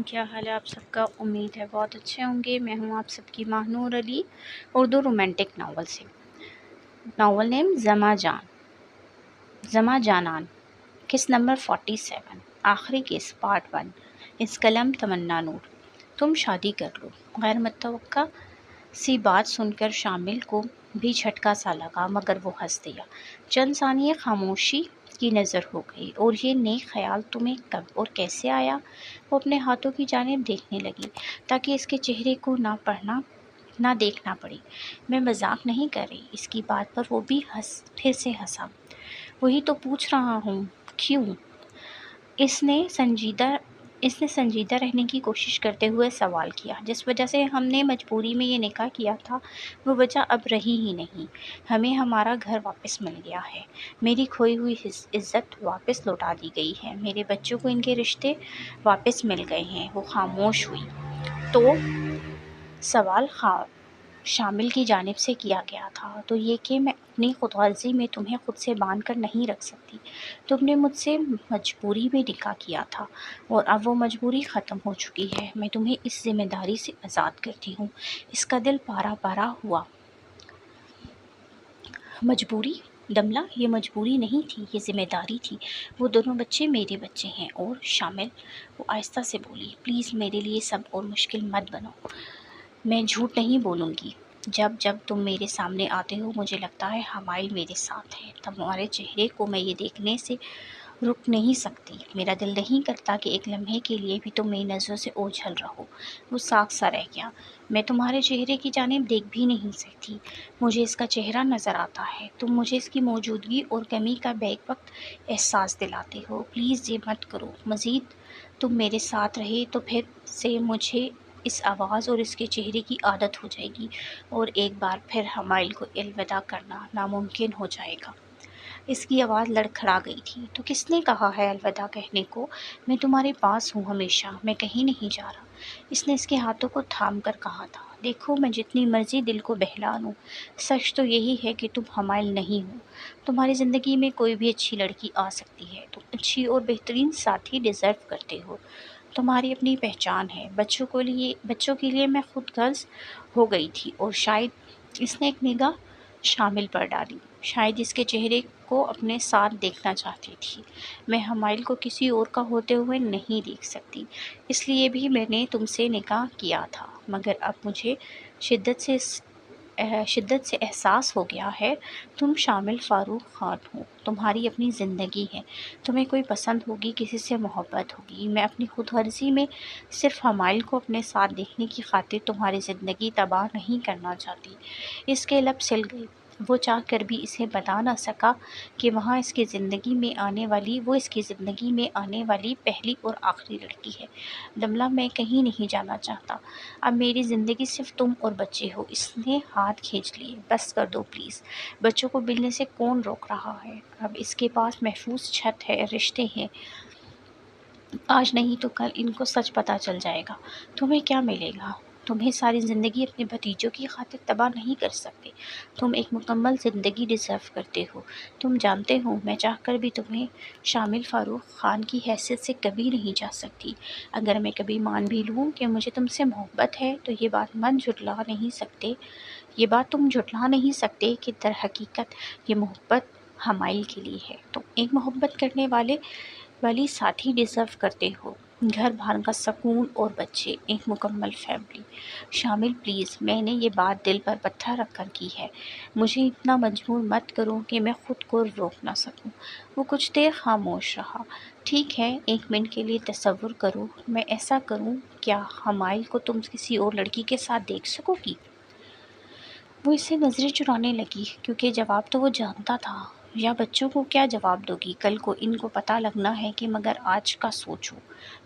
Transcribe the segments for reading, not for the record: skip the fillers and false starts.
علیکم، کیا حال ہے آپ سب کا؟ امید ہے بہت اچھے ہوں گے۔ میں ہوں آپ سب کی ماہنور علی، اردو رومانٹک ناول سے۔ ناول نیم زما جانان، کس نمبر 47، آخری کس، پارٹ 1۔ اس قلم تمنا نور۔ تم شادی کر لو۔ غیر متوقع سی بات سن کر شامل کو بھی جھٹکا سا لگا، مگر وہ ہنس دیا۔ چند ثانیے خاموشی کی نظر ہو گئی۔ اور یہ نیک خیال تمہیں کب اور کیسے آیا؟ وہ اپنے ہاتھوں کی جانب دیکھنے لگی تاکہ اس کے چہرے کو نہ دیکھنا پڑے۔ میں مذاق نہیں کر رہی۔ اس کی بات پر وہ بھی پھر سے ہنسا۔ وہی تو پوچھ رہا ہوں، کیوں؟ اس نے سنجیدہ رہنے کی کوشش کرتے ہوئے سوال کیا۔ جس وجہ سے ہم نے مجبوری میں یہ نکاح کیا تھا، وہ وجہ اب رہی ہی نہیں۔ ہمیں ہمارا گھر واپس مل گیا ہے، میری کھوئی ہوئی عزت واپس لوٹا دی گئی ہے، میرے بچوں کو ان کے رشتے واپس مل گئے ہیں۔ وہ خاموش ہوئی۔ تو سوال شامل کی جانب سے کیا گیا تھا تو یہ کہ میں اپنی خود غرضی میں تمہیں خود سے باندھ کر نہیں رکھ سکتی۔ تم نے مجھ سے مجبوری میں نکاح کیا تھا اور اب وہ مجبوری ختم ہو چکی ہے۔ میں تمہیں اس ذمہ داری سے آزاد کرتی ہوں۔ اس کا دل پارا پارا ہوا۔ مجبوری؟ دملہ، یہ مجبوری نہیں تھی، یہ ذمہ داری تھی۔ وہ دونوں بچے میرے بچے ہیں۔ اور شامل، وہ آہستہ سے بولی، پلیز میرے لیے سب اور مشکل مت بنو۔ میں جھوٹ نہیں بولوں گی۔ جب تم میرے سامنے آتے ہو مجھے لگتا ہے حمائل میرے ساتھ ہے۔ تمہارے چہرے کو میں یہ دیکھنے سے رک نہیں سکتی۔ میرا دل نہیں کرتا کہ ایک لمحے کے لیے بھی تم میری نظروں سے اوجھل رہو۔ وہ ساکھ سا رہ گیا۔ میں تمہارے چہرے کی جانب دیکھ بھی نہیں سکتی۔ مجھے اس کا چہرہ نظر آتا ہے۔ تم مجھے اس کی موجودگی اور کمی کا بیک وقت احساس دلاتے ہو۔ پلیز یہ مت کرو۔ مزید تم میرے ساتھ رہے تو پھر سے مجھے اس آواز اور اس کے چہرے کی عادت ہو جائے گی اور ایک بار پھر حمائل کو الوداع کرنا ناممکن ہو جائے گا۔ اس کی آواز لڑکھڑا گئی تھی۔ تو کس نے کہا ہے الوداع کہنے کو؟ میں تمہارے پاس ہوں ہمیشہ، میں کہیں نہیں جا رہا۔ اس نے اس کے ہاتھوں کو تھام کر کہا تھا۔ دیکھو، میں جتنی مرضی دل کو بہلا لوں، سچ تو یہی ہے کہ تم حمائل نہیں ہو۔ تمہاری زندگی میں کوئی بھی اچھی لڑکی آ سکتی ہے۔ تم اچھی اور بہترین ساتھی ڈیزرو کرتے ہو۔ تمہاری اپنی پہچان ہے۔ بچوں کے لیے میں خود غرض ہو گئی تھی اور شاید، اس نے ایک نگاہ شامل پر ڈالی، شاید اس کے چہرے کو اپنے ساتھ دیکھنا چاہتی تھی۔ میں حمائل کو کسی اور کا ہوتے ہوئے نہیں دیکھ سکتی، اس لیے بھی میں نے تم سے نکاح کیا تھا، مگر اب مجھے شدت سے احساس ہو گیا ہے تم شامل فاروق خان ہو۔ تمہاری اپنی زندگی ہے، تمہیں کوئی پسند ہوگی، کسی سے محبت ہوگی۔ میں اپنی خود غرضی میں صرف حمائل کو اپنے ساتھ دیکھنے کی خاطر تمہاری زندگی تباہ نہیں کرنا چاہتی۔ اس کے لب سل گئے۔ وہ چاہ کر بھی اسے بتا نہ سکا کہ وہ اس کی زندگی میں آنے والی پہلی اور آخری لڑکی ہے۔ دملہ، میں کہیں نہیں جانا چاہتا۔ اب میری زندگی صرف تم اور بچے ہو۔ اس نے ہاتھ کھینچ لیے۔ بس کر دو پلیز۔ بچوں کو ملنے سے کون روک رہا ہے؟ اب اس کے پاس محفوظ چھت ہے، رشتے ہیں۔ آج نہیں تو کل ان کو سچ پتہ چل جائے گا۔ تمہیں کیا ملے گا؟ تمہیں ساری زندگی اپنے بھتیجوں کی خاطر تباہ نہیں کر سکتے۔ تم ایک مکمل زندگی ڈیزرو کرتے ہو۔ تم جانتے ہو، میں چاہ کر بھی تمہیں شامل فاروق خان کی حیثیت سے کبھی نہیں جا سکتی۔ اگر میں کبھی مان بھی لوں کہ مجھے تم سے محبت ہے تو یہ بات تم جھٹلا نہیں سکتے کہ در حقیقت یہ محبت حمائل کے لیے ہے۔ تم ایک محبت کرنے والی ساتھی ڈیزرو کرتے ہو، گھر بار کا سکون اور بچے، ایک مکمل فیملی۔ شامل پلیز، میں نے یہ بات دل پر پتھر رکھ کر کی ہے۔ مجھے اتنا مجبور مت کرو کہ میں خود کو روک نہ سکوں۔ وہ کچھ دیر خاموش رہا۔ ٹھیک ہے، ایک منٹ کے لیے تصور کرو، میں ایسا کروں، کیا حمائل کو تم کسی اور لڑکی کے ساتھ دیکھ سکو گی؟ وہ اس سے نظریں چرانے لگی، کیونکہ جواب تو وہ جانتا تھا۔ یا بچوں کو کیا جواب دو گی؟ کل کو ان کو پتہ لگنا ہے کہ مگر آج کا سوچو۔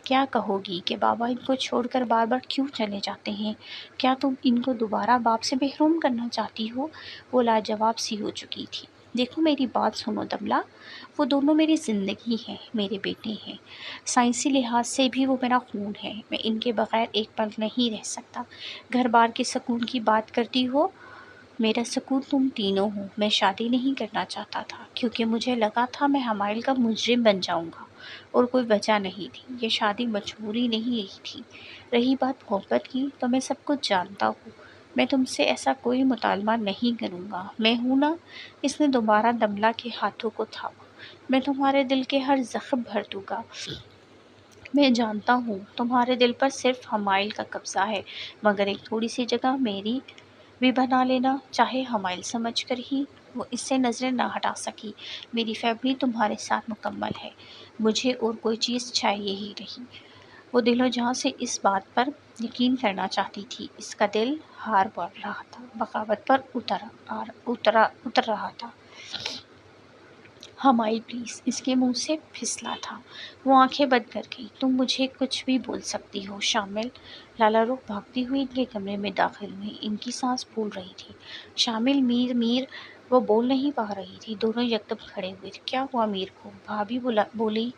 کیا کہو گی کہ بابا ان کو چھوڑ کر بار بار کیوں چلے جاتے ہیں؟ کیا تم ان کو دوبارہ باپ سے محروم کرنا چاہتی ہو؟ وہ لاجواب سی ہو چکی تھی۔ دیکھو، میری بات سنو دملہ، وہ دونوں میری زندگی ہیں، میرے بیٹے ہیں۔ سائنسی لحاظ سے بھی وہ میرا خون ہے۔ میں ان کے بغیر ایک پل نہیں رہ سکتا۔ گھر بار کے سکون کی بات کرتی ہو، میرا سکون تم تینوں ہو۔ میں شادی نہیں کرنا چاہتا تھا کیونکہ مجھے لگا تھا میں حمائل کا مجرم بن جاؤں گا، اور کوئی وجہ نہیں تھی، یہ شادی مجبوری نہیں تھی۔ رہی بات محبت کی تو میں سب کچھ جانتا ہوں، میں تم سے ایسا کوئی مطالبہ نہیں کروں گا، میں ہوں نا۔ اس نے دوبارہ دملہ کے ہاتھوں کو تھاما۔ میں تمہارے دل کے ہر زخم بھر دوں گا، میں جانتا ہوں تمہارے دل پر صرف حمائل کا قبضہ ہے، مگر ایک تھوڑی سی جگہ میری بھی بنا لینا، چاہے حمائل سمجھ کر ہی۔ وہ اس سے نظریں نہ ہٹا سکی۔ میری فیملی تمہارے ساتھ مکمل ہے، مجھے اور کوئی چیز چاہیے ہی نہیں۔ وہ دل و جان سے اس بات پر یقین کرنا چاہتی تھی، اس کا دل ہار بڑھ رہا تھا، بغاوت پر اتر رہا تھا۔ حمائل پلیز، اس کے منہ سے پھسلا تھا۔ وہ آنکھیں بند کر گئی۔ تم مجھے کچھ بھی بول سکتی ہو شامل۔ لالا رخ بھاگتی ہوئی ان کے کمرے میں داخل ہوئی، ان کی سانس پھول رہی تھی۔ شامل، میر میر، وہ بول نہیں پا رہی تھی۔ دونوں یکدم کھڑے ہوئے تھے۔ کیا ہوا میر کو؟ بھابھی بولی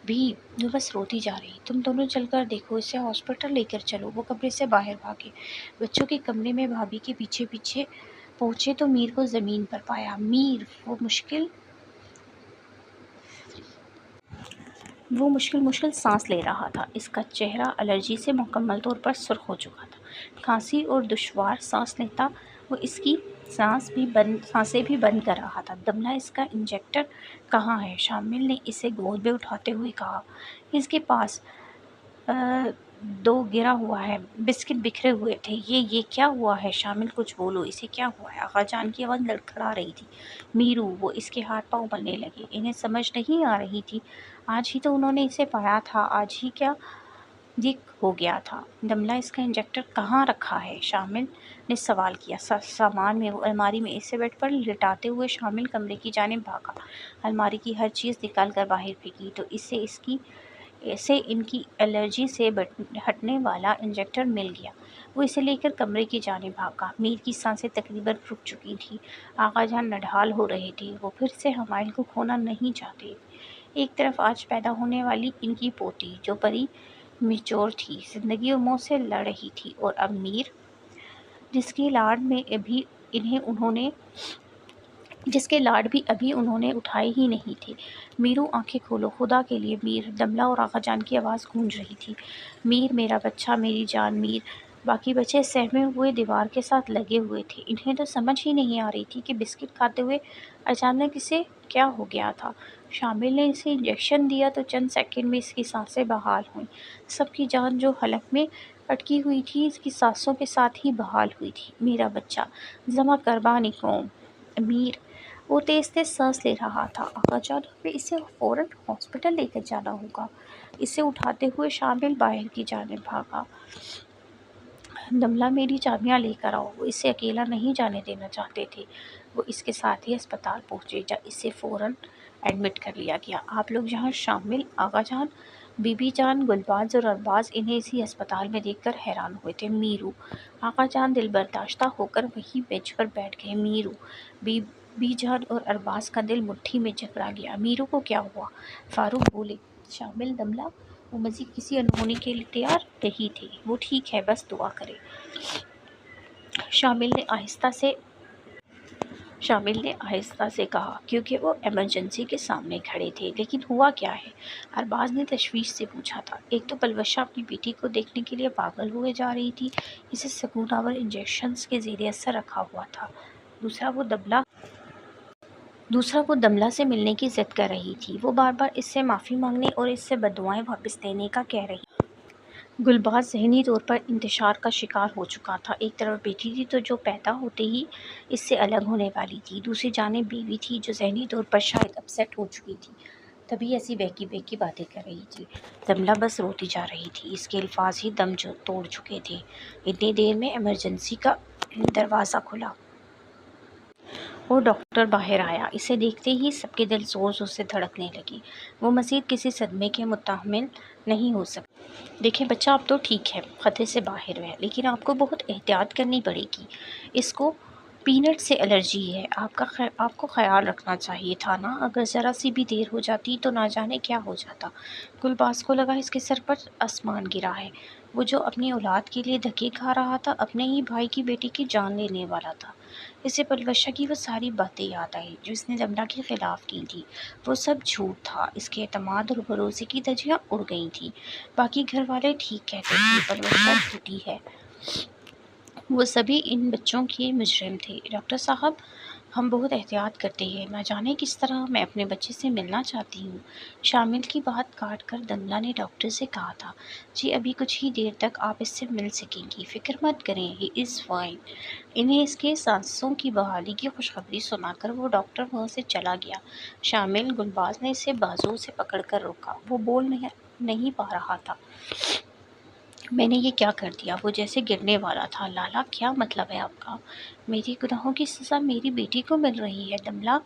بھی وہ بس روتی جا رہی۔ تم دونوں چل کر دیکھو، اسے ہاسپٹل لے کر چلو۔ وہ کمرے سے باہر بھاگے، بچوں کے کمرے میں بھابھی کے پیچھے پیچھے پہنچے تو میر کو زمین پر پایا۔ میر، وہ مشکل سانس لے رہا تھا، اس کا چہرہ الرجی سے مکمل طور پر سرخ ہو چکا تھا۔ کھانسی اور دشوار سانس لیتا، وہ اس کی سانسیں بھی بند کر رہا تھا۔ دملہ، اس کا انجیکٹر کہاں ہے؟ شامل نے اسے گود میں اٹھاتے ہوئے کہا۔ اس کے پاس 2 گرا ہوا ہے، بسکٹ بکھرے ہوئے تھے۔ یہ کیا ہوا ہے؟ شامل، کچھ بولو، اسے کیا ہوا ہے؟ آغا جان کی آواز لڑکھڑا رہی تھی۔ میرو، وہ اس کے ہاتھ پاؤں ملنے لگے۔ انہیں سمجھ نہیں آ رہی تھی، آج ہی تو انہوں نے اسے پایا تھا، آج ہی کیا یہ ہو گیا تھا؟ دملہ، اس کا انجیکٹر کہاں رکھا ہے؟ شامل نے سوال کیا۔ سامان میں، وہ الماری میں۔ اسے بیڈ پر لٹاتے ہوئے شامل کمرے کی جانب بھاگا، الماری کی ہر چیز نکال کر باہر پھینکی تو اسے ان کی الرجی سے ہٹنے والا انجیکٹر مل گیا۔ وہ اسے لے کر کمرے کی جانب بھاگا۔ میر کی سانسیں تقریباً رک چکی تھیں، آغا جان نڈھال ہو رہے تھے، وہ پھر سے حمائل کو کھونا نہیں چاہتے۔ ایک طرف آج پیدا ہونے والی ان کی پوتی، جو پری میچور تھی، زندگی و موت سے لڑ رہی تھی، اور اب میر، جس کے لاڈ بھی ابھی انہوں نے اٹھائے ہی نہیں تھے۔ میرو، آنکھیں کھولو، خدا کے لیے میر۔ دملہ اور آغا جان کی آواز گونج رہی تھی۔ میر، میرا بچہ، میری جان، میر۔ باقی بچے سہمے ہوئے دیوار کے ساتھ لگے ہوئے تھے، انہیں تو سمجھ ہی نہیں آ رہی تھی کہ بسکٹ کھاتے ہوئے اچانک اسے کیا ہو گیا تھا۔ شامل نے اسے انجیکشن دیا تو چند سیکنڈ میں اس کی سانسیں بحال ہوئیں۔ سب کی جان جو حلق میں اٹکی ہوئی تھی، اس کی سانسوں کے ساتھ ہی بحال ہوئی تھی۔ میرا بچہ، زما قربانی قوم۔ میر، وہ تیز سانس لے رہا تھا۔ آقا جان، ہمیں اسے فوراً ہاسپٹل لے کر جانا ہوگا۔ اسے اٹھاتے ہوئے شامل باہر کی جانب بھاگا۔ دملہ، میری چابیاں لے کر آؤ۔ وہ اسے اکیلا نہیں جانے دینا چاہتے تھے۔ وہ اس کے ساتھ ہی اسپتال پہنچے، جہاں اسے فوراً ایڈمٹ کر لیا گیا۔ آپ لوگ یہاں؟ شامل، آغا جان، بی بی جان، گلباز اور ارباز انہیں اسی اسپتال میں دیکھ کر حیران ہوئے تھے۔ میرو، آغا جان دل برداشتہ ہو کر وہیں بینچ پر بیٹھ گئے۔ میرو، بی بی جان اور ارباز کا دل مٹھی میں جکڑا گیا۔ میرو کو کیا ہوا؟ فاروق بولے۔ شامل، دملہ، وہ مزید کسی انہونی کے لیے تیار نہیں تھے۔ وہ ٹھیک ہے، بس دعا کریں۔ شامل نے آہستہ سے کہا، کیونکہ وہ ایمرجنسی کے سامنے کھڑے تھے۔ لیکن ہوا کیا ہے؟ ارباز نے تشویش سے پوچھا تھا۔ ایک تو پلوشہ اپنی بیٹی کو دیکھنے کے لیے پاگل ہوئے جا رہی تھی، اسے سکون آور انجیکشنز کے زیر اثر رکھا ہوا تھا۔ دوسرا وہ دملہ سے ملنے کی ضد کر رہی تھی۔ وہ بار بار اس سے معافی مانگنے اور اس سے بددعائیں واپس لینے کا کہہ رہی۔ گلباز ذہنی طور پر انتشار کا شکار ہو چکا تھا۔ ایک طرف بیٹی تھی تو جو پیدا ہوتے ہی اس سے الگ ہونے والی تھی، دوسری جانب بیوی تھی جو ذہنی طور پر شاید اپسیٹ ہو چکی تھی، تبھی ایسی بہکی باتیں کر رہی تھی۔ دملہ بس روتی جا رہی تھی، اس کے الفاظ ہی دم توڑ چکے تھے۔ اتنی دیر میں ایمرجنسی کا دروازہ کھلا اور ڈاکٹر باہر آیا۔ اسے دیکھتے ہی سب کے دل زور زور سے دھڑکنے لگے۔ وہ مزید کسی صدمے کے متحمل نہیں ہو سکتے۔ دیکھیں بچہ اب تو ٹھیک ہے، خطرے سے باہر ہے، لیکن آپ کو بہت احتیاط کرنی پڑے گی۔ اس کو پینٹ سے الرجی ہے، آپ کو خیال رکھنا چاہیے تھا نا، اگر ذرا سی بھی دیر ہو جاتی تو نہ جانے کیا ہو جاتا۔ گلباز کو لگا اس کے سر پر آسمان گرا ہے، وہ جو اپنی اولاد کے لیے دھکے کھا رہا تھا اپنے ہی بھائی کی بیٹی کی جان لینے والا تھا۔ اسے پلوشہ کی وہ ساری باتیں یاد آئی جو اس نے دملہ کے خلاف کی تھی، وہ سب جھوٹ تھا، اس کے اعتماد اور بھروسے کی دھجیاں اڑ گئی تھیں۔ باقی گھر والے ٹھیک کہتے تھے پلوشہ جھوٹی ہے، وہ سبھی ان بچوں کے مجرم تھے۔ ڈاکٹر صاحب ہم بہت احتیاط کرتے ہیں، نہ جانے کس طرح میں اپنے بچے سے ملنا چاہتی ہوں۔ شامل کی بات کاٹ کر دملہ نے ڈاکٹر سے کہا تھا، جی ابھی کچھ ہی دیر تک آپ اس سے مل سکیں گی، فکر مت کریں، ہی از فائن۔ انہیں اس کے سانسوں کی بحالی کی خوشخبری سنا کر وہ ڈاکٹر وہاں سے چلا گیا۔ شامل گلباز نے اسے بازو سے پکڑ کر روکا، وہ بول نہیں پا رہا تھا۔ میں نے یہ کیا کر دیا؟ وہ جیسے گرنے والا تھا۔ لالا کیا مطلب ہے آپ کا؟ میری گناہوں کی سزا میری بیٹی کو مل رہی ہے دملہ،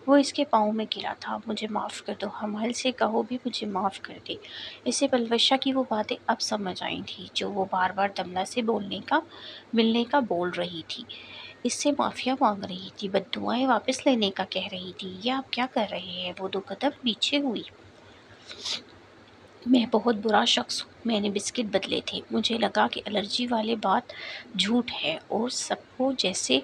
وہ اس کے پاؤں میں گرا تھا، مجھے معاف کر دو، حمل سے کہو بھی مجھے معاف کر دے۔ اسے پلوشہ کی وہ باتیں اب سمجھ آئی تھیں جو وہ بار بار دملہ سے ملنے کا بول رہی تھی، اس سے معافیا مانگ رہی تھی، بددعائیں واپس لینے کا کہہ رہی تھی۔ یہ آپ کیا کر رہے ہیں؟ وہ 2 قدم پیچھے ہوئی۔ میں بہت برا شخص ہوں، میں نے بسکٹ بدلے تھے، مجھے لگا کہ الرجی والے بات جھوٹ ہے، اور سب کو جیسے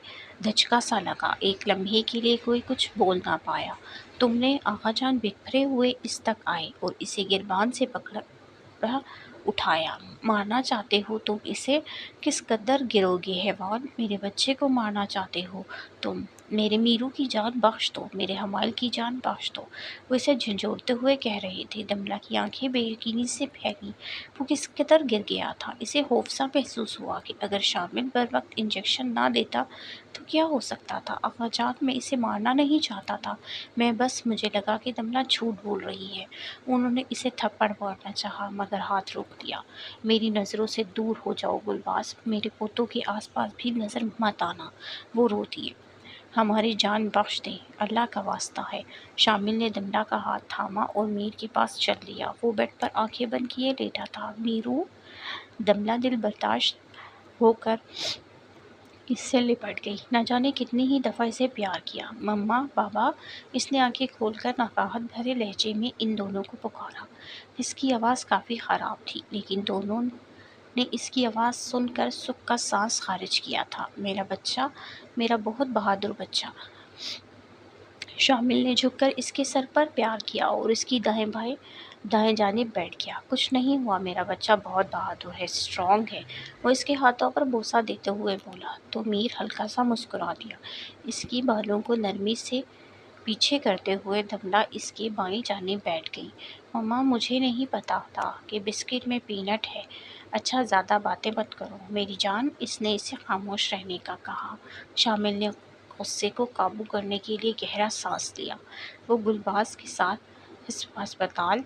دھچکا سا لگا۔ ایک لمحے کے لیے کوئی کچھ بول نہ پایا۔ تم نے آقا جان بکھرے ہوئے اس تک آئے اور اسے گربان سے پکڑا اٹھایا، مارنا چاہتے ہو تم اسے؟ کس قدر گرو گے حیوان، میرے بچے کو مارنا چاہتے ہو تم؟ میرے میرو کی جان بخش دو، میرے حمال کی جان بخش دو، وہ اسے جھنجھوڑتے ہوئے کہہ رہے تھے۔ دملہ کی آنکھیں بے یقینی سے پھیلی، وہ کس قدر گر گیا تھا۔ اسے خوف سا محسوس ہوا کہ اگر شامل بر وقت انجیکشن نہ دیتا تو کیا ہو سکتا تھا۔ آقا جان میں اسے مارنا نہیں چاہتا تھا، مجھے لگا کہ دملہ جھوٹ بول رہی ہے۔ انہوں نے اسے تھپڑ مارنا چاہا مگر ہاتھ روک دیا۔ میری نظروں سے دور ہو جاؤ گلباز، میرے پوتوں کے آس پاس بھی نظر مت آنا، وہ روتی ہے، ہماری جان بخش دیں، اللہ کا واسطہ ہے۔ شامل نے دملہ کا ہاتھ تھاما اور میر کے پاس چل لیا، وہ بیڈ پر آنکھیں بند کیے لیٹا تھا۔ میرو، دملہ دل برداشت ہو کر اس سے لپٹ گئی، نہ جانے کتنی ہی دفعہ اسے پیار کیا۔ مما، بابا، اس نے آنکھیں کھول کر نفاحت بھرے لہجے میں ان دونوں کو پکارا۔ اس کی آواز کافی خراب تھی لیکن دونوں نے اس کی آواز سن کر سکھ کا سانس خارج کیا تھا۔ میرا بچہ، میرا بہت بہادر بچہ۔ شامل نے جھک کر اس کے سر پر پیار کیا اور اس کی دائیں جانب بیٹھ گیا۔ کچھ نہیں ہوا، میرا بچہ بہت بہادر ہے، اسٹرانگ ہے، وہ اس کے ہاتھوں پر بوسہ دیتے ہوئے بولا۔ تو میر ہلکا سا مسکرا دیا۔ اس کی بالوں کو نرمی سے پیچھے کرتے ہوئے دملہ اس کے بائیں جانب بیٹھ گئی۔ مما، مجھے نہیں پتا تھا کہ بسکٹ میں پینٹ ہے۔ اچھا زیادہ باتیں مت کرو میری جان، اس نے اسے خاموش رہنے کا کہا۔ شامل نے غصے کو قابو کرنے کے لیے گہرا سانس لیا۔ وہ گلباز کے ساتھ ہسپتال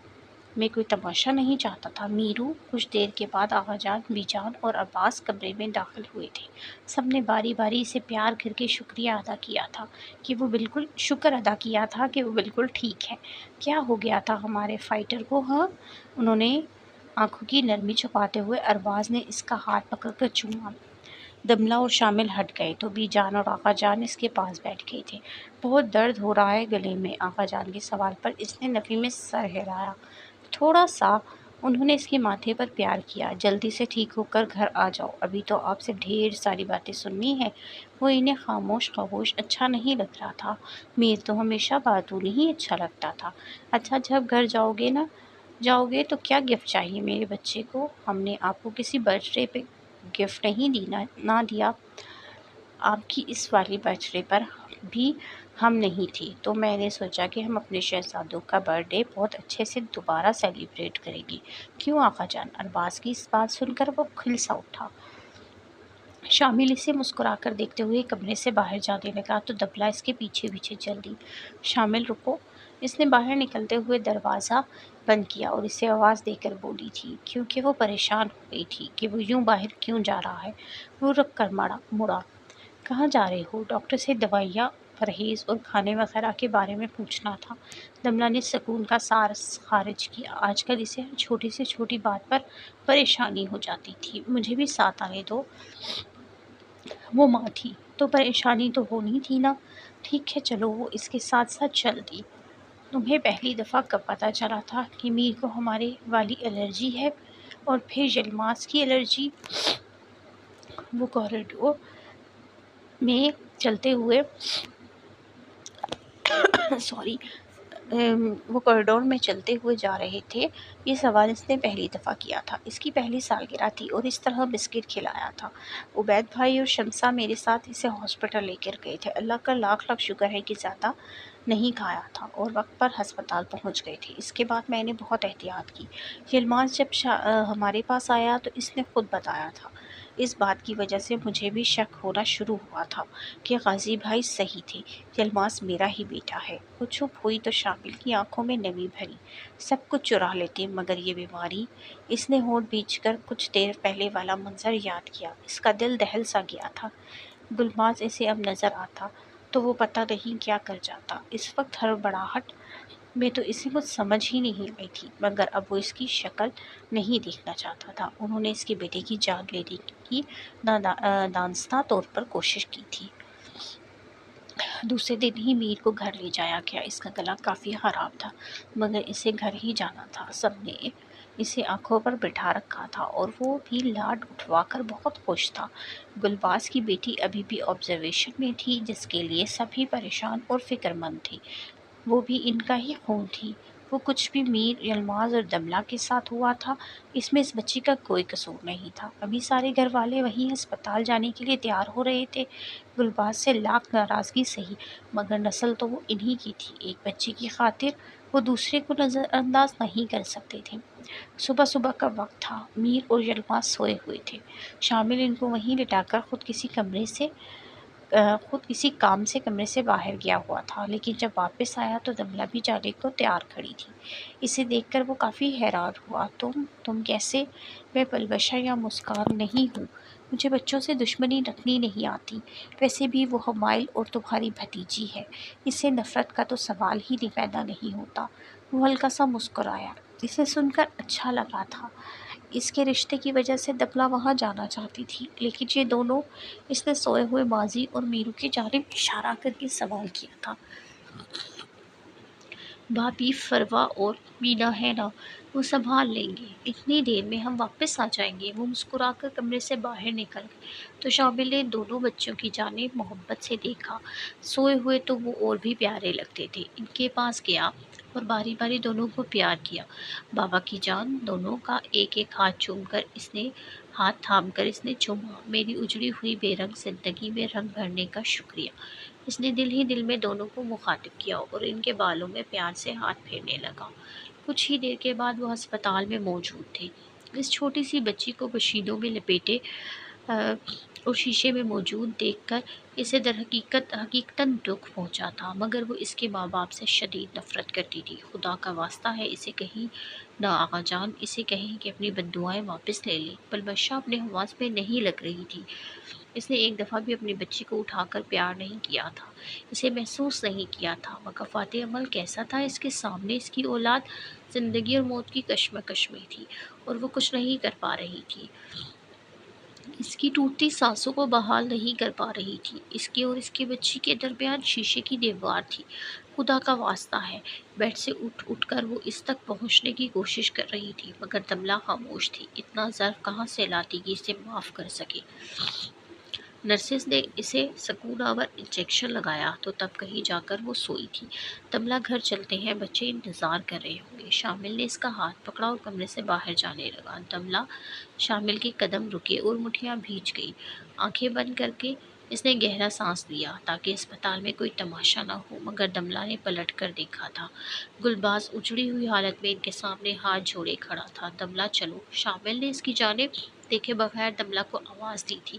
میں کوئی تماشا نہیں چاہتا تھا۔ میرو، کچھ دیر کے بعد آقا جان، بی جان اور عباس کمرے میں داخل ہوئے تھے۔ سب نے باری باری اسے پیار کر کے شکر ادا کیا تھا کہ وہ بالکل ٹھیک ہے۔ کیا ہو گیا تھا ہمارے فائٹر کو؟ ہاں، انہوں نے آنکھوں کی نرمی چھپاتے ہوئے ارباز نے اس کا ہاتھ پکڑ کر چوما۔ دملہ اور شامل ہٹ گئے تو بی جان اور آقا جان اس کے پاس بیٹھ گئے تھے۔ بہت درد ہو رہا ہے گلے میں؟ آقا جان کے سوال پر اس نے نفی میں سر ہلایا۔ تھوڑا سا۔ انہوں نے اس کے ماتھے پر پیار کیا۔ جلدی سے ٹھیک ہو کر گھر آ جاؤ، ابھی تو آپ سے ڈھیر ساری باتیں سننی ہیں۔ وہ انہیں خاموش اچھا نہیں لگ رہا تھا۔ میر تو ہمیشہ باتوں نہیں اچھا لگتا تھا۔ اچھا جب گھر جاؤ گے تو کیا گفٹ چاہیے میرے بچے کو؟ ہم نے آپ کو کسی برتھ ڈے پہ گفٹ نہ دیا، آپ کی اس والی برتھ ڈے پر بھی ہم نہیں تھے، تو میں نے سوچا کہ ہم اپنے شہزادوں کا برتھ ڈے بہت اچھے سے دوبارہ سیلیبریٹ کریں گے۔ کیوں آقا جان؟ ارباز کی اس بات سن کر وہ کھل سا اٹھا۔ شامل اسے مسکرا کر دیکھتے ہوئے کمرے سے باہر جانے لگا تو دملہ اس کے پیچھے پیچھے چل دی۔ شامل رکو، اس نے باہر نکلتے ہوئے دروازہ بند کیا اور اسے آواز دے کر بولی تھی، کیونکہ وہ پریشان ہو گئی تھی کہ وہ یوں باہر کیوں جا رہا ہے۔ وہ رک کر مڑا۔ کہاں جا رہے ہو؟ ڈاکٹر سے دوائیاں، پرہیز اور کھانے وغیرہ کے بارے میں پوچھنا تھا۔ دملہ نے سکون کا سانس خارج کیا۔ آج کل اسے ہر چھوٹی سے چھوٹی بات پر پریشانی ہو جاتی تھی۔ مجھے بھی ساتھ آنے دو، وہ ماں تھی، تو پریشانی تو ہونی تھی نا. ٹھیک ہے چلو وہ اس کے ساتھ ساتھ چل دی. تمہیں پہلی دفعہ کب پتہ چلا تھا کہ میر کو ہمارے والی الرجی ہے اور پھر جلماس کی الرجی؟ وہ کوریڈور میں چلتے ہوئے سوری وہ کوریڈور میں چلتے ہوئے جا رہے تھے. یہ سوال اس نے پہلی دفعہ کیا تھا. اس کی پہلی سالگرہ تھی اور اس طرح بسکٹ کھلایا تھا. عبید بھائی اور شمسا میرے ساتھ اسے ہاسپٹل لے کر گئے تھے. اللہ کا لاکھ لاکھ شکر ہے کہ زیادہ نہیں کھایا تھا اور وقت پر ہسپتال پہنچ گئے تھے. اس کے بعد میں نے بہت احتیاط کی. یلماز جب ہمارے پاس آیا تو اس نے خود بتایا تھا. اس بات کی وجہ سے مجھے بھی شک ہونا شروع ہوا تھا کہ غازی بھائی صحیح تھے. یلماز میرا ہی بیٹا ہے. وہ چپ ہوئی تو شامل کی آنکھوں میں نمی بھری. سب کچھ چرا لیتے مگر یہ بیماری. اس نے ہونٹ بیچ کر کچھ دیر پہلے والا منظر یاد کیا. اس کا دل دہل سا گیا تھا. گلماز اسے اب نظر آتا تو وہ پتہ نہیں کیا کر جاتا. اس وقت ہڑبڑاہٹ میں تو اسے کچھ سمجھ ہی نہیں آئی تھی مگر اب وہ اس کی شکل نہیں دیکھنا چاہتا تھا. انہوں نے اس کے بیٹے کی جان لینے کی دانستہ طور پر کوشش کی تھی. دوسرے دن ہی میر کو گھر لے جایا گیا. اس کا گلا کافی خراب تھا مگر اسے گھر ہی جانا تھا. سب نے اسے آنکھوں پر بٹھا رکھا تھا اور وہ بھی لاڈ اٹھوا کر بہت خوش تھا. گلباز کی بیٹی ابھی بھی آبزرویشن میں تھی جس کے لیے سبھی پریشان اور فکر مند تھے. وہ بھی ان کا ہی خون تھی. وہ کچھ بھی میر، یلماز اور دملہ کے ساتھ ہوا تھا اس میں اس بچی کا کوئی قصور نہیں تھا. ابھی سارے گھر والے وہیں ہسپتال جانے کے لیے تیار ہو رہے تھے. گلباز سے لاکھ ناراضگی سہی مگر نسل تو وہ انہی کی تھی. ایک بچے کی خاطر وہ دوسرے کو نظر انداز نہیں کر سکتے تھے. صبح صبح کا وقت تھا. میر اور یلماز سوئے ہوئے تھے. شامل ان کو وہیں لٹا کر خود کسی کام سے کمرے سے باہر گیا ہوا تھا لیکن جب واپس آیا تو دملہ بھی جانے کو تیار کھڑی تھی. اسے دیکھ کر وہ کافی حیران ہوا. تم کیسے؟ میں پلوشہ یا مسکان نہیں ہوں. مجھے بچوں سے دشمنی رکھنی نہیں آتی. ویسے بھی وہ حمائل اور تمہاری بھتیجی ہے. اس سے نفرت کا تو سوال ہی پیدا نہیں ہوتا. وہ ہلکا سا مسکرایا. اسے سن کر اچھا لگا تھا. اس کے رشتے کی وجہ سے دملہ وہاں جانا چاہتی تھی لیکن یہ دونوں. اس نے سوئے ہوئے ماضی اور میرو کی جانب اشارہ کر کے سوال کیا تھا. بھابھی فروا اور مینا ہے نا؟ وہ سنبھال لیں گے. اتنی دیر میں ہم واپس آ جائیں گے. وہ مسکرا کر کمرے سے باہر نکل گئے تو شامل نے دونوں بچوں کی جانب محبت سے دیکھا. سوئے ہوئے تو وہ اور بھی پیارے لگتے تھے. ان کے پاس گیا اور باری باری دونوں کو پیار کیا. بابا کی جان. دونوں کا ایک ایک ہاتھ تھام کر اس نے چوما. میری اجڑی ہوئی بے رنگ زندگی میں رنگ بھرنے کا شکریہ. اس نے دل ہی دل میں دونوں کو مخاطب کیا اور ان کے بالوں میں پیار سے ہاتھ پھیرنے لگا. کچھ ہی دیر کے بعد وہ ہسپتال میں موجود تھے. اس چھوٹی سی بچی کو بشیدوں میں لپیٹے اور شیشے میں موجود دیکھ کر اسے در حقیقتاً دکھ پہنچا تھا مگر وہ اس کے ماں باپ سے شدید نفرت کرتی تھی. خدا کا واسطہ ہے اسے کہیں نہ آغا جان اسے کہیں کہ اپنی بددعائیں واپس لے لے. پلوشہ اپنے حواس میں نہیں لگ رہی تھی. اس نے ایک دفعہ بھی اپنی بچی کو اٹھا کر پیار نہیں کیا تھا. اسے محسوس نہیں کیا تھا. وقفات عمل کیسا تھا اس کے سامنے. اس کی اولاد زندگی اور موت کی کشمکش میں تھی اور وہ کچھ نہیں کر پا رہی تھی. اس کی ٹوٹتی سانسوں کو بحال نہیں کر پا رہی تھی. اس کے اور اس کی بچی کے درمیان شیشے کی دیوار تھی. خدا کا واسطہ ہے. بیڈ سے اٹھ کر وہ اس تک پہنچنے کی کوشش کر رہی تھی مگر دملہ خاموش تھی. اتنا ظرف کہاں سے لاتی کہ اسے معاف کر سکے. نرسز نے اسے سکون آور انجیکشن لگایا تو تب کہیں جا کر وہ سوئی تھی. دملہ گھر چلتے ہیں. بچے انتظار کر رہے ہوں گے. شامل نے اس کا ہاتھ پکڑا اور کمرے سے باہر جانے لگا. دملہ شامل کے قدم رکے اور مٹھیاں بھیج گئی. آنکھیں بند کر کے اس نے گہرا سانس لیا تاکہ اسپتال میں کوئی تماشا نہ ہو مگر دملہ نے پلٹ کر دیکھا تھا. گلباز اجڑی ہوئی حالت میں ان کے سامنے ہاتھ جوڑے کھڑا تھا. دملہ چلو. شامل نے اس کی جانب دیکھے بغیر دملہ کو آواز دی تھی.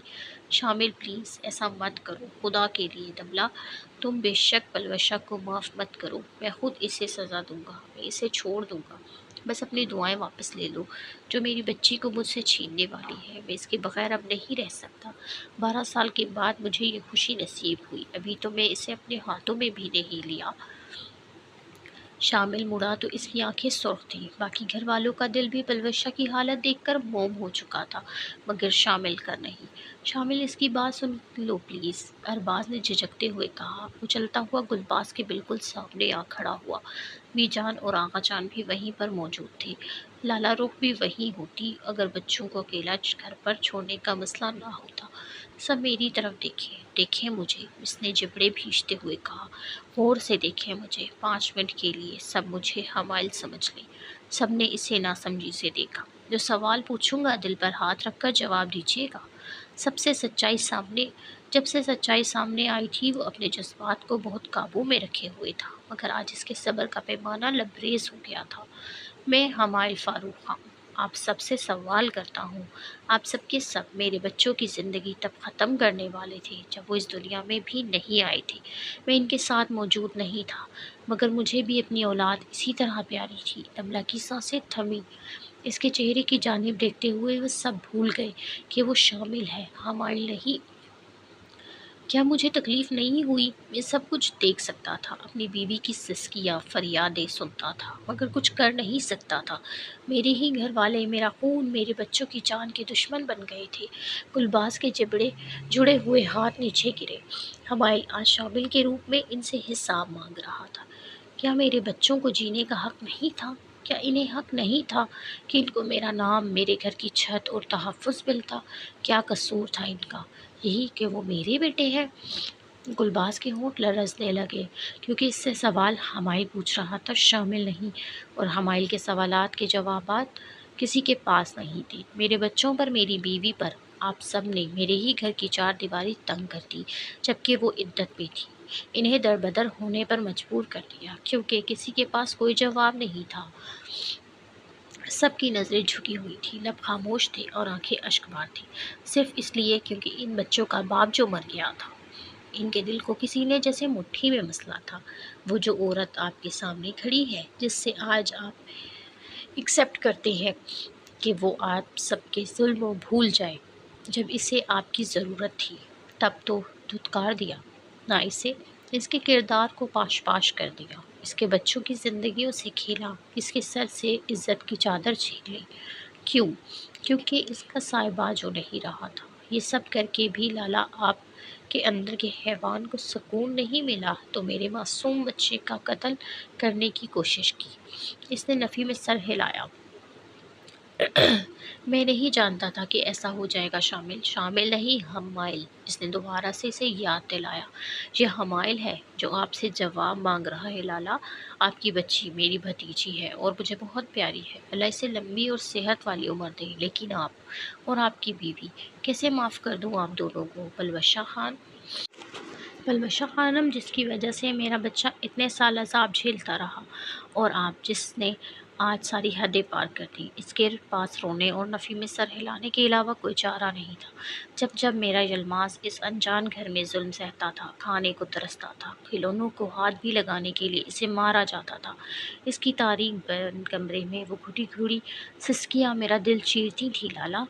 شامل پلیز ایسا مت کرو. خدا کے لیے دملہ تم بے شک پلوشہ کو معاف مت کرو. میں خود اسے سزا دوں گا. میں اسے چھوڑ دوں گا. بس اپنی دعائیں واپس لے لو جو میری بچی کو مجھ سے چھیننے والی ہے. میں اس کے بغیر اب نہیں رہ سکتا. 12 سال کے بعد مجھے یہ خوشی نصیب ہوئی. ابھی تو میں اسے اپنے ہاتھوں میں بھی نہیں لیا. شامل مڑا تو اس کی آنکھیں سرخ تھیں، باقی گھر والوں کا دل بھی پلوشہ کی حالت دیکھ کر موم ہو چکا تھا، مگر شامل کا نہیں۔ شامل اس کی بات سن لو پلیز، ارباز نے جھجکتے ہوئے کہا۔ وہ چلتا ہوا گلباز کے بالکل سامنے آ کھڑا ہوا۔ می جان اور آغا جان بھی وہیں پر موجود تھے۔ لالا رخ بھی وہیں ہوتی اگر بچوں کو اکیلا گھر پر چھوڑنے کا مسئلہ نہ ہوتا۔ سب میری طرف دیکھیں، دیکھیں مجھے، اس نے جبڑے بھینچتے ہوئے کہا۔ غور سے دیکھیں مجھے، 5 منٹ کے لیے سب مجھے حمائل سمجھ لیں۔ سب نے اسے ناسمجھی سے دیکھا۔ جو سوال پوچھوں گا دل پر ہاتھ رکھ کر جواب دیجیے گا۔ جب سے سچائی سامنے آئی تھی وہ اپنے جذبات کو بہت قابو میں رکھے ہوئے تھا، مگر آج اس کے صبر کا پیمانہ لبریز ہو گیا تھا۔ میں حمائل فاروق خان آپ سب سے سوال کرتا ہوں، آپ سب کے سب میرے بچوں کی زندگی تب ختم کرنے والے تھے جب وہ اس دنیا میں بھی نہیں آئے تھے۔ میں ان کے ساتھ موجود نہیں تھا، مگر مجھے بھی اپنی اولاد اسی طرح پیاری تھی۔ دملہ کی سانسیں تھمی۔ اس کے چہرے کی جانب دیکھتے ہوئے وہ سب بھول گئے کہ وہ شامل ہے، حمائل نہیں۔ کیا مجھے تکلیف نہیں ہوئی؟ میں سب کچھ دیکھ سکتا تھا، اپنی بیوی کی سسکیاں فریادیں سنتا تھا، مگر کچھ کر نہیں سکتا تھا۔ میرے ہی گھر والے، میرا خون، میرے بچوں کی جان کے دشمن بن گئے تھے۔ گلباز کے جڑے ہوئے ہاتھ نیچے گرے۔ حمائل آج شامل کے روپ میں ان سے حساب مانگ رہا تھا۔ کیا میرے بچوں کو جینے کا حق نہیں تھا؟ کیا انہیں حق نہیں تھا کہ ان کو میرا نام، میرے گھر کی چھت اور تحفظ ملتا؟ کیا قصور تھا ان کا؟ یہی کہ وہ میرے بیٹے ہیں۔ گلباز کے ہونٹ لرزنے لگے کیونکہ اس سے سوال حمائل پوچھ رہا تھا، شامل نہیں، اور حمائل کے سوالات کے جوابات کسی کے پاس نہیں تھے۔ میرے بچوں پر، میری بیوی پر آپ سب نے میرے ہی گھر کی 4 دیواری تنگ کر دی جبکہ وہ عدت پہ تھی۔ انہیں دربدر ہونے پر مجبور کر دیا کیونکہ کسی کے پاس کوئی جواب نہیں تھا۔ سب کی نظریں جھکی ہوئی تھیں، لب خاموش تھے اور آنکھیں اشک بار تھیں، صرف اس لیے کیونکہ ان بچوں کا باپ جو مر گیا تھا، ان کے دل کو کسی نے جیسے مٹھی میں مسلا تھا۔ وہ جو عورت آپ کے سامنے کھڑی ہے، جس سے آج آپ ایکسپٹ کرتے ہیں کہ وہ آپ سب کے ظلم و بھول جائے، جب اسے آپ کی ضرورت تھی تب تو دھتکار دیا نہ اسے، اس کے کردار کو پاش پاش کر دیا، اس کے بچوں کی زندگیوں سے کھیلا، اس کے سر سے عزت کی چادر چھین لی۔ کیوں؟ کیونکہ اس کا صاحبہ جو نہیں رہا تھا۔ یہ سب کر کے بھی لالا آپ کے اندر کے حیوان کو سکون نہیں ملا تو میرے معصوم بچے کا قتل کرنے کی کوشش کی۔ اس نے نفی میں سر ہلایا۔ میں نہیں جانتا تھا کہ ایسا ہو جائے گا شامل۔ شامل نہیں، حمائل۔ اس نے دوبارہ سے اسے یاد دلایا۔ یہ حمائل ہے جو آپ سے جواب مانگ رہا ہے لالا۔ آپ کی بچی میری بھتیجی ہے اور مجھے بہت پیاری ہے۔ اللہ اسے لمبی اور صحت والی عمر دے، لیکن آپ اور آپ کی بیوی، کیسے معاف کر دوں آپ دونوں کو؟ پلوشہ خانم، جس کی وجہ سے میرا بچہ اتنے سال عذاب جھیلتا رہا، اور آپ جس نے آج ساری حدیں پار کر دیں۔ اس کے پاس رونے اور نفی میں سر ہلانے کے علاوہ کوئی چارہ نہیں تھا۔ جب میرا یلماز اس انجان گھر میں ظلم سہتا تھا، کھانے کو ترستا تھا، کھلونوں کو ہاتھ بھی لگانے کے لیے اسے مارا جاتا تھا، اس کی تاریک بند کمرے میں وہ گھڑی گھڑی سسکیاں میرا دل چیرتی تھی لالا۔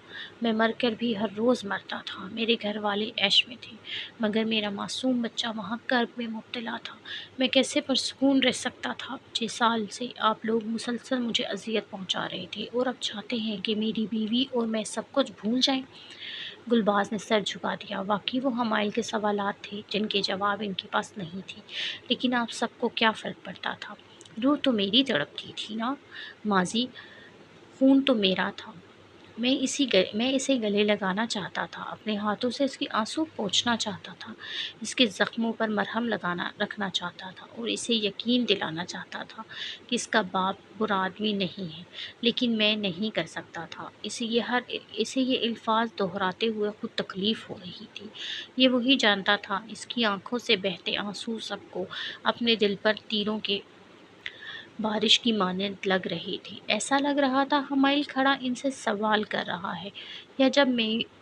میں مر کر بھی ہر روز مرتا تھا۔ میرے گھر والے عیش میں تھے، مگر میرا معصوم بچہ وہاں کرب میں مبتلا تھا۔ میں کیسے پرسکون رہ سکتا تھا؟ 6 سال سے آپ لوگ مسلسل مجھے اذیت پہنچا رہے تھے اور اب چاہتے ہیں کہ میری بیوی اور میں سب کچھ بھول جائیں۔ گلباز نے سر جھکا دیا۔ واقعی وہ حمائل کے سوالات تھے جن کے جواب ان کے پاس نہیں تھے، لیکن آپ سب کو کیا فرق پڑتا تھا؟ روح تو میری تڑپتی تھی نا، ماضی، خون تو میرا تھا۔ میں اسے گلے لگانا چاہتا تھا، اپنے ہاتھوں سے اس کی آنسو پوچھنا چاہتا تھا، اس کے زخموں پر مرہم رکھنا چاہتا تھا اور اسے یقین دلانا چاہتا تھا کہ اس کا باپ برا آدمی نہیں ہے، لیکن میں نہیں کر سکتا تھا۔ اسے یہ الفاظ دہراتے ہوئے خود تکلیف ہو رہی تھی۔ یہ وہی جانتا تھا۔ اس کی آنکھوں سے بہتے آنسو سب کو اپنے دل پر تیروں کے بارش کی مانند لگ رہے تھے۔ ایسا لگ رہا تھا حمائل کھڑا ان سے سوال کر رہا ہے، یا جب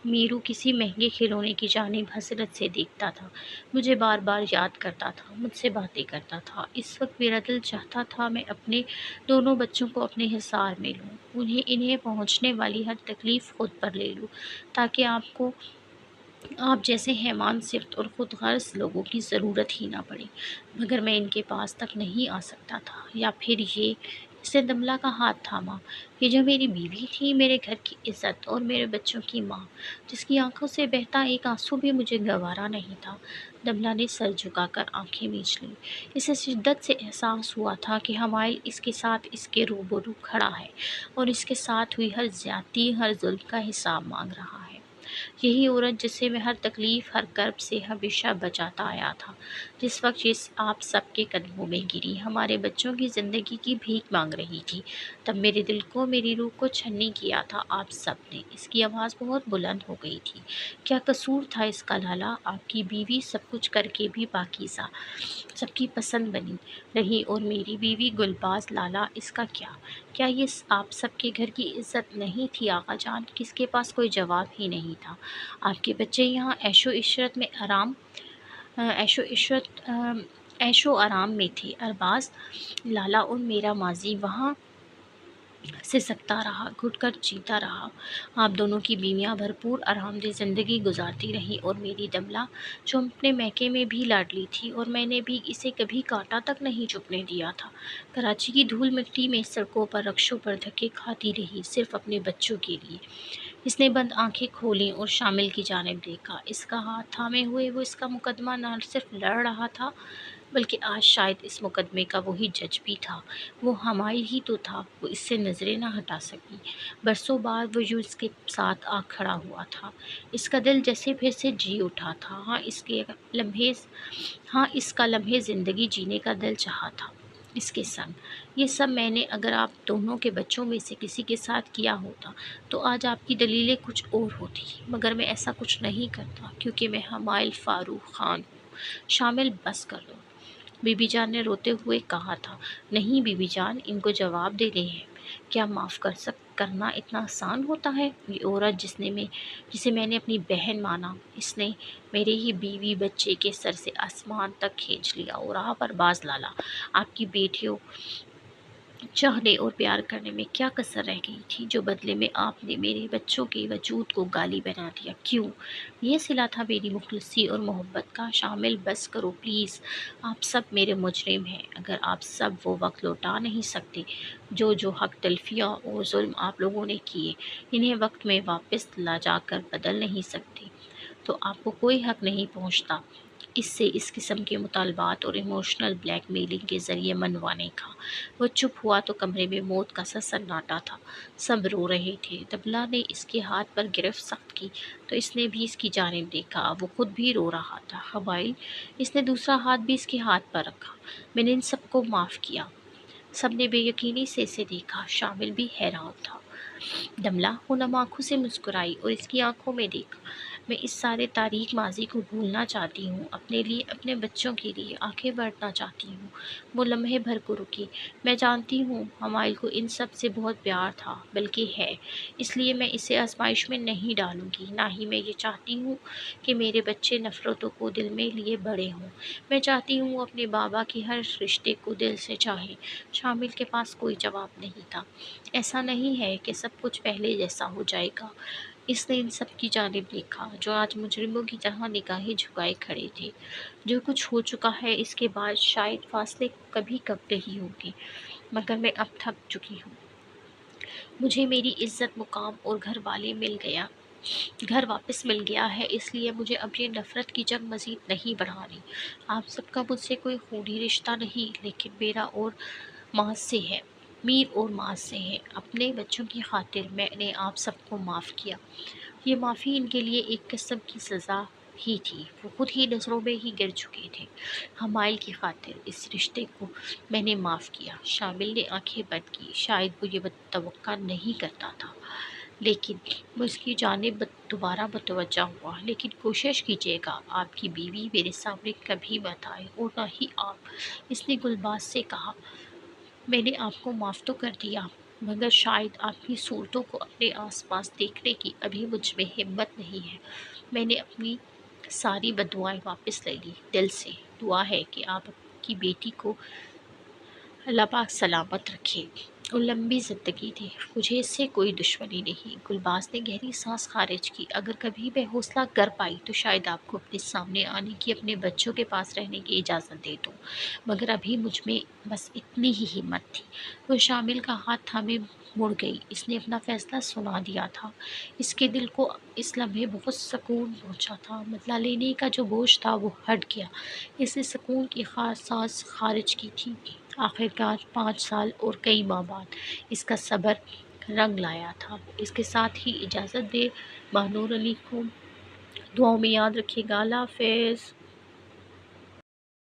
میرو کسی مہنگے کھلونے کی جانب حسرت سے دیکھتا تھا، مجھے بار بار یاد کرتا تھا، مجھ سے باتیں کرتا تھا۔ اس وقت میرا دل چاہتا تھا میں اپنے دونوں بچوں کو اپنے حصار میں لوں، انہیں پہنچنے والی ہر تکلیف خود پر لے لوں، تاکہ آپ کو آپ جیسے حیوان صفت اور خود غرض لوگوں کی ضرورت ہی نہ پڑی، مگر میں ان کے پاس تک نہیں آ سکتا تھا۔ یا پھر یہ اس نے دملہ کا ہاتھ تھاما، یہ جو میری بیوی تھی، میرے گھر کی عزت اور میرے بچوں کی ماں، جس کی آنکھوں سے بہتا ایک آنسو بھی مجھے گوارا نہیں تھا۔ دملہ نے سر جھکا کر آنکھیں میچ لیں۔ اسے شدت سے احساس ہوا تھا کہ حمائل اس کے ساتھ اس کے روبرو کھڑا ہے اور اس کے ساتھ ہوئی ہر زیادتی، ہر ظلم کا حساب مانگ رہا ہے۔ یہی عورت جسے میں ہر تکلیف، ہر کرب سے ہمیشہ بچاتا آیا تھا، جس وقت یہ آپ سب کے قدموں میں گری، ہمارے بچوں کی زندگی کی بھیک مانگ رہی تھی، تب میرے دل کو، میری روح کو چھنی کیا تھا آپ سب نے۔ اس کی آواز بہت بلند ہو گئی تھی۔ کیا قصور تھا اس کا لالا؟ آپ کی بیوی سب کچھ کر کے بھی پاکیزہ، سب کی پسند بنی رہی، اور میری بیوی گلباز، لالا اس کا کیا؟ کیا یہ آپ سب کے گھر کی عزت نہیں تھی آقا جان؟ کس کے پاس کوئی جواب ہی نہیں تھا۔ آپ کے بچے یہاں عیش و آرام میں تھے ارباز لالا، اور میرا ماضی وہاں سے سکتا رہا، گھٹ کر جیتا رہا۔ آپ دونوں کی بیویاں بھرپور آرام دہ زندگی گزارتی رہیں، اور میری دملہ جو اپنے میکے میں بھی لاڈلی تھی، اور میں نے بھی اسے کبھی کانٹا تک نہیں چبھنے دیا تھا، کراچی کی دھول مٹی میں سڑکوں پر، رکشوں پر دھکے کھاتی رہی، صرف اپنے بچوں کے لیے۔ اس نے بند آنکھیں کھولیں اور شامل کی جانب دیکھا۔ اس کا ہاتھ تھامے ہوئے وہ اس کا مقدمہ نہ صرف لڑ رہا تھا، بلکہ آج شاید اس مقدمے کا وہی جج بھی تھا۔ وہ حمائل ہی تو تھا، وہ اس سے نظریں نہ ہٹا سکی۔ برسوں بعد وہ یوں اس کے ساتھ آ کھڑا ہوا تھا۔ اس کا دل جیسے پھر سے جی اٹھا تھا۔ ہاں اس کا لمحے زندگی جینے کا دل چاہا تھا اس کے سنگ۔ یہ سب میں نے اگر آپ دونوں کے بچوں میں سے کسی کے ساتھ کیا ہوتا تو آج آپ کی دلیلیں کچھ اور ہوتی، مگر میں ایسا کچھ نہیں کرتا، کیونکہ میں حمائل فاروق خان ہوں۔ شامل بس کر دو، بی بی جان نے روتے ہوئے کہا تھا۔ نہیں بی بی جان، ان کو جواب دینے ہیں۔ کیا معاف کرنا اتنا آسان ہوتا ہے؟ یہ عورت جسے میں نے اپنی بہن مانا، اس نے میرے ہی بیوی بچے کے سر سے آسمان تک کھینچ لیا، اور آپ ارباز لالا، آپ کی بیٹیوں چاہنے اور پیار کرنے میں کیا کسر رہ گئی تھی، جو بدلے میں آپ نے میرے بچوں کے وجود کو گالی بنا دیا؟ کیوں؟ یہ صلہ تھا میری مخلصی اور محبت کا۔ شامل بس کرو پلیز، آپ سب میرے مجرم ہیں۔ اگر آپ سب وہ وقت لوٹا نہیں سکتے جو حق تلفیاں اور ظلم آپ لوگوں نے کیے، انہیں وقت میں واپس لا جا کر بدل نہیں سکتے، تو آپ کو کوئی حق نہیں پہنچتا اس قسم کے مطالبات اور ایموشنل بلیک میلنگ کے ذریعے منوانے کا۔ وہ چپ ہوا تو کمرے میں موت کا سا سناٹا تھا، سب رو رہے تھے۔ دملہ نے اس کے ہاتھ پر گرفت سخت کی تو اس نے بھی اس کی جانب دیکھا، وہ خود بھی رو رہا تھا۔ حمائل، اس نے دوسرا ہاتھ بھی اس کے ہاتھ پر رکھا۔ میں نے ان سب کو معاف کیا۔ سب نے بے یقینی سے اسے دیکھا، شامل بھی حیران تھا۔ دملہ وہ نم آنکھوں سے مسکرائی اور اس کی آنکھوں میں دیکھا۔ میں اس سارے تاریک ماضی کو بھولنا چاہتی ہوں، اپنے لیے، اپنے بچوں کے لیے آنکھیں بڑھنا چاہتی ہوں۔ وہ لمحے بھر کو رکی۔ میں جانتی ہوں حمائل کو ان سب سے بہت پیار تھا، بلکہ ہے، اس لیے میں اسے آزمائش میں نہیں ڈالوں گی، نہ ہی میں یہ چاہتی ہوں کہ میرے بچے نفرتوں کو دل میں لیے بڑے ہوں۔ میں چاہتی ہوں اپنے بابا کے ہر رشتے کو دل سے چاہیں۔ شامل کے پاس کوئی جواب نہیں تھا۔ ایسا نہیں ہے کہ سب کچھ پہلے جیسا ہو جائے گا۔ اس نے ان سب کی جانب دیکھا جو آج مجرموں کی طرح نگاہیں جھکائے کھڑے تھے۔ جو کچھ ہو چکا ہے، اس کے بعد شاید فاصلے کبھی کب نہیں ہوں گے، مگر میں اب تھک چکی ہوں۔ مجھے میری عزت، مقام اور گھر واپس مل گیا ہے، اس لیے مجھے اب یہ نفرت کی جنگ مزید نہیں بڑھانی۔ آپ سب کا مجھ سے کوئی خونی رشتہ نہیں، لیکن میرا اور ماں سے ہے، میر اور ماں سے ہے۔ اپنے بچوں کی خاطر میں نے آپ سب کو معاف کیا۔ یہ معافی ان کے لیے ایک قسم کی سزا ہی تھی، وہ خود ہی نظروں میں ہی گر چکے تھے۔ حمائل کی خاطر اس رشتے کو میں نے معاف کیا۔ شامل نے آنکھیں بند کی، شاید وہ یہ توقع نہیں کرتا تھا، لیکن وہ اس کی جانب دوبارہ متوجہ ہوا۔ لیکن کوشش کیجیے گا آپ کی بیوی میرے سامنے کبھی مت آئے، اور نہ ہی آپ، اس نے گلباز سے کہا۔ میں نے آپ کو معاف تو کر دیا، مگر شاید آپ کی صورتوں کو اپنے آس پاس دیکھنے کی ابھی مجھ میں ہمت نہیں ہے۔ میں نے اپنی ساری بددعائیں واپس لے لی۔ دل سے دعا ہے کہ آپ کی بیٹی کو اللہ پاک سلامت رکھے اور لمبی زندگی دے، مجھے اس سے کوئی دشمنی نہیں۔ گلباز نے گہری سانس خارج کی۔ اگر کبھی میں حوصلہ کر پائی تو شاید آپ کو اپنے سامنے آنے کی، اپنے بچوں کے پاس رہنے کی اجازت دے دوں، مگر ابھی مجھ میں بس اتنی ہی ہمت تھی۔ وہ شامل کا ہاتھ تھامے مڑ گئی۔ اس نے اپنا فیصلہ سنا دیا تھا۔ اس کے دل کو اس لمحے بہت سکون پہنچا تھا۔ بدلہ لینے کا جو بوجھ تھا وہ ہٹ گیا۔ اس نے سکون کی خاص سانس خارج کی تھی۔ آخرکار 5 سال اور کئی ماہ بعد اس کا صبر رنگ لایا تھا۔ اس کے ساتھ ہی اجازت دے، ماہ نور علی کو دعاؤں میں یاد رکھیے گا۔ اللہ حافظ۔